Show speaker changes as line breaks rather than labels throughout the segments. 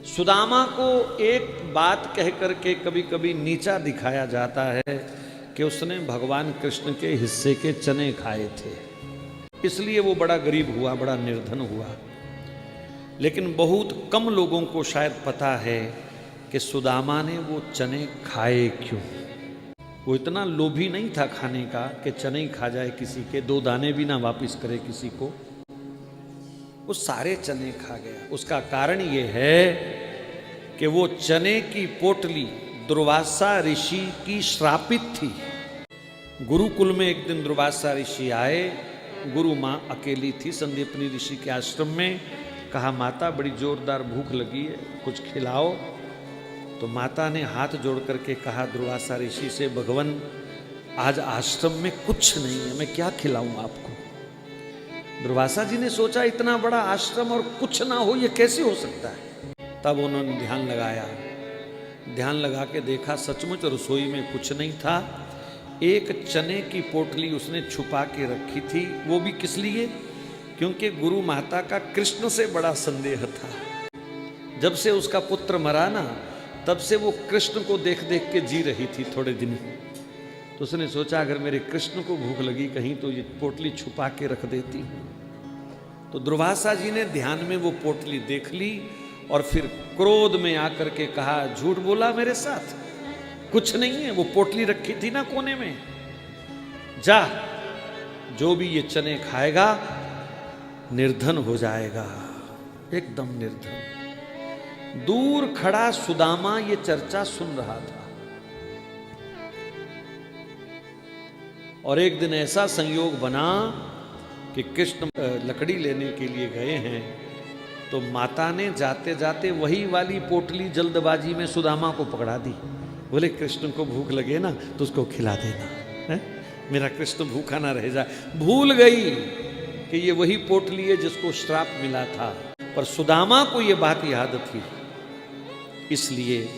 सुदामा को एक बात कह करके कभी कभी नीचा दिखाया जाता है कि उसने भगवान कृष्ण के हिस्से के चने खाए थे, इसलिए वो बड़ा गरीब हुआ, बड़ा निर्धन हुआ। लेकिन बहुत कम लोगों को शायद पता है कि सुदामा ने वो चने खाए क्यों। वो इतना लोभी नहीं था खाने का कि चने ही खा जाए किसी के, 2 दाने भी ना वापिस करे किसी को। वो सारे चने खा गया। उसका कारण ये है कि वो चने की पोटली दुर्वासा ऋषि की श्रापित थी। गुरुकुल में एक दिन दुर्वासा ऋषि आए, गुरु माँ अकेली थी संदीपनी ऋषि के आश्रम में। कहा, माता बड़ी जोरदार भूख लगी है, कुछ खिलाओ। तो माता ने हाथ जोड़ करके कहा दुर्वासा ऋषि से, भगवान आज आश्रम में कुछ नहीं है, मैं क्या खिलाऊं आपको। दुर्वासा जी ने सोचा इतना बड़ा आश्रम और कुछ ना हो, ये कैसे हो सकता है। तब उन्होंने ध्यान लगाया, ध्यान लगा के देखा सचमुच रसोई में कुछ नहीं था। एक चने की पोटली उसने छुपा के रखी थी। वो भी किस लिए? क्योंकि गुरु माता का कृष्ण से बड़ा संदेह था। जब से उसका पुत्र मरा ना, तब से वो कृष्ण को देख देख के जी रही थी थोड़े दिन। तो उसने सोचा अगर मेरे कृष्ण को भूख लगी कहीं तो ये पोटली छुपा के रख देती हूँ। तो दुर्वासा जी ने ध्यान में वो पोटली देख ली और फिर क्रोध में आकर के कहा, झूठ बोला मेरे साथ, कुछ नहीं है, वो पोटली रखी थी ना कोने में। जा, जो भी ये चने खाएगा निर्धन हो जाएगा, एकदम निर्धन। दूर खड़ा सुदामा ये चर्चा सुन रहा था। और एक दिन ऐसा संयोग बना कि कृष्ण लकड़ी लेने के लिए गए हैं, तो माता ने जाते जाते वही वाली पोटली जल्दबाजी में सुदामा को पकड़ा दी। बोले कृष्ण को भूख लगे ना तो उसको खिला देना है? मेरा कृष्ण भूखा ना रह जाए। भूल गई कि ये वही पोटली है जिसको श्राप मिला था, पर सुदामा को ये बात याद थी, इसलिए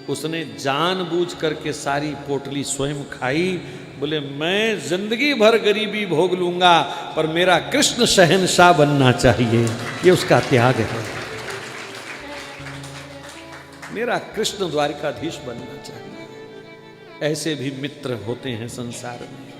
उसने जानबूझ करके सारी पोटली स्वयं खाई। बोले मैं जिंदगी भर गरीबी भोग लूंगा पर मेरा कृष्ण शहंशाह बनना चाहिए, ये उसका त्याग है। मेरा कृष्ण द्वारिकाधीश बनना चाहिए। ऐसे भी मित्र होते हैं संसार में।